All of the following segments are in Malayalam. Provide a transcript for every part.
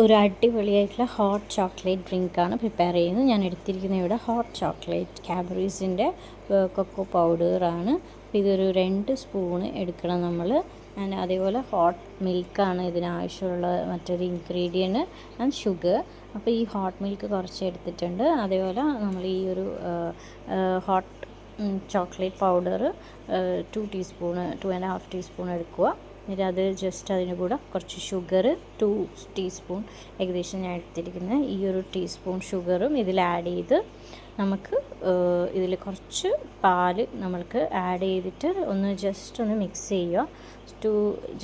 ഒരു അടിപൊളിയായിട്ടുള്ള ഹോട്ട് ചോക്ലേറ്റ് ഡ്രിങ്കാണ് പ്രിപ്പയർ ചെയ്യുന്നത്. ഞാൻ എടുത്തിരിക്കുന്ന ഇവിടെ ഹോട്ട് ചോക്ലേറ്റ് കാബറീസിൻ്റെ കൊക്കോ പൗഡറാണ്. അപ്പോൾ ഇതൊരു 2 സ്പൂണ് എടുക്കണം നമ്മൾ. ആൻഡ് അതേപോലെ ഹോട്ട് മിൽക്കാണ് ഇതിനാവശ്യമുള്ള മറ്റൊരു ഇൻഗ്രീഡിയൻറ്റ് ആൻഡ് ഷുഗർ. അപ്പോൾ ഈ ഹോട്ട് മിൽക്ക് കുറച്ച് എടുത്തിട്ടുണ്ട്. അതേപോലെ നമ്മൾ ഈ ഒരു hot chocolate powder 2 teaspoon 2.5 teaspoon എടുക്കുക. എന്നിട്ട് അത് ജസ്റ്റ് അതിന് കൂടെ കുറച്ച് ഷുഗർ 2 ടീസ്പൂൺ ഏകദേശം ഞാൻ എടുത്തിരിക്കുന്നത്. ഈ ഒരു ടീസ്പൂൺ ഷുഗറും ഇതിൽ ആഡ് ചെയ്ത് നമുക്ക് ഇതിൽ കുറച്ച് പാല് നമ്മൾക്ക് ആഡ് ചെയ്തിട്ട് ജസ്റ്റ് ഒന്ന് മിക്സ് ചെയ്യുക.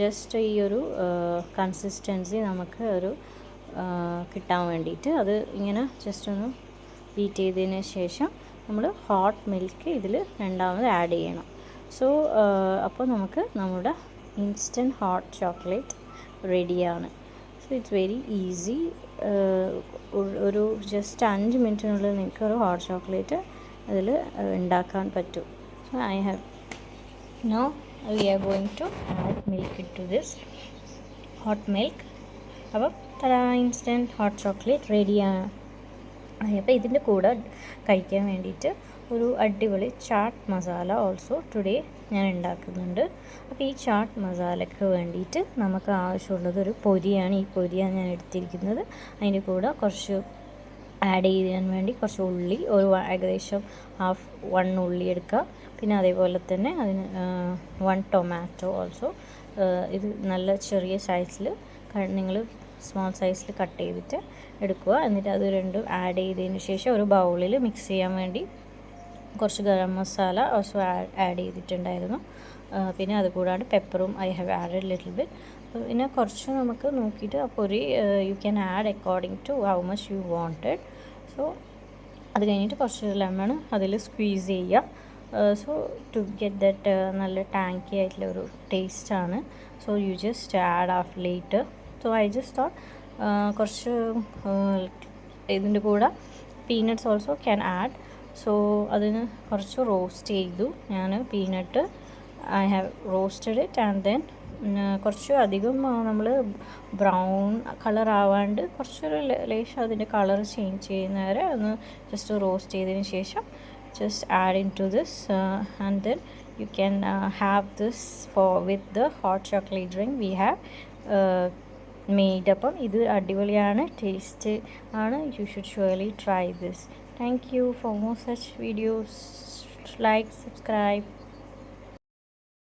ജസ്റ്റ് ഈ ഒരു കൺസിസ്റ്റൻസി നമുക്ക് ഒരു കിട്ടാൻ വേണ്ടിയിട്ട് അത് ഇങ്ങനെ ജസ്റ്റ് ഒന്ന് ബീറ്റ് ചെയ്തതിന് ശേഷം നമ്മൾ ഹോട്ട് മിൽക്ക് ഇതിൽ രണ്ടാമത് ആഡ് ചെയ്യണം. സോ അപ്പോൾ നമുക്ക് നമ്മുടെ ഇൻസ്റ്റൻറ്റ് ഹോട്ട് ചോക്ലേറ്റ് റെഡിയാണ്. So it's very easy. ഒരു ജസ്റ്റ് 5 മിനിറ്റിനുള്ളിൽ നിങ്ങൾക്ക് ഒരു ഹോട്ട് ചോക്ലേറ്റ് അതിൽ ഉണ്ടാക്കാൻ പറ്റും. So I have no we are going to add milk into this hot milk. അപ്പോൾ ഇൻസ്റ്റൻറ്റ് ഹോട്ട് ചോക്ലേറ്റ് റെഡിയാണ്. അപ്പോൾ ഇതിൻ്റെ കൂടെ കഴിക്കാൻ വേണ്ടിയിട്ട് ഒരു അടിപൊളി ചാട്ട് മസാല ഓൾസോ ടുഡേ ഞാൻ ഉണ്ടാക്കുന്നുണ്ട്. അപ്പോൾ ഈ ചാട്ട് മസാലയ്ക്ക് വേണ്ടിയിട്ട് നമുക്ക് ആവശ്യമുള്ളത് ഒരു പൊരിയാണ്. ഈ പൊരിയാണ് ഞാൻ എടുത്തിരിക്കുന്നത്. അതിൻ്റെ കൂടെ കുറച്ച് ആഡ് ചെയ്യാൻ വേണ്ടി കുറച്ച് ഉള്ളി, ഏകദേശം 1 ഉള്ളി എടുക്കുക. പിന്നെ അതേപോലെ തന്നെ അതിന് 1 ടൊമാറ്റോ ഓൾസോ. ഇത് നല്ല ചെറിയ സൈസിൽ നിങ്ങൾ സ്മോൾ സൈസിൽ കട്ട് ചെയ്തിട്ട് എടുക്കുക. എന്നിട്ട് അത് രണ്ടും ആഡ് ചെയ്തതിന് ശേഷം ഒരു ബൗളിൽ മിക്സ് ചെയ്യാൻ വേണ്ടി കുറച്ച് ഗരം മസാല ഓൾസോ ആഡ് ചെയ്തിട്ടുണ്ടായിരുന്നു. പിന്നെ അതുകൂടാണ്ട് പെപ്പറും I have added little bit. പിന്നെ കുറച്ച് നമുക്ക് നോക്കിയിട്ട് ആ പൊരി you can add according to how much you wanted. So അത് കഴിഞ്ഞിട്ട് കുറച്ച് ലെമൺ അതിൽ സ്ക്വീസ് ചെയ്യുക. സോ ടു ഗെറ്റ് ദറ്റ് നല്ല ടാങ്കി ആയിട്ടുള്ള ഒരു ടേസ്റ്റാണ്. So you just add half later. So I just thought കുറച്ച് ഇതിൻ്റെ കൂടെ peanuts also can add. So അതിന് കുറച്ച് റോസ്റ്റ് ചെയ്തു ഞാൻ peanut. I have roasted it and then കുറച്ച് അധികം നമ്മൾ ബ്രൗൺ കളർ ആവാണ്ട് കുറച്ചൊരു ലേശം അതിൻ്റെ കളർ ചേഞ്ച് ചെയ്യുന്നവരെ ഒന്ന് ജസ്റ്റ് റോസ്റ്റ് ചെയ്തതിന് ശേഷം just add into this and then you can have this with the hot chocolate drink we have made. അപ്പം ഇത് അടിപൊളിയാണ്, ടേസ്റ്റ് ആണ്. You should surely try this. Thank you for more such videos. Like, subscribe.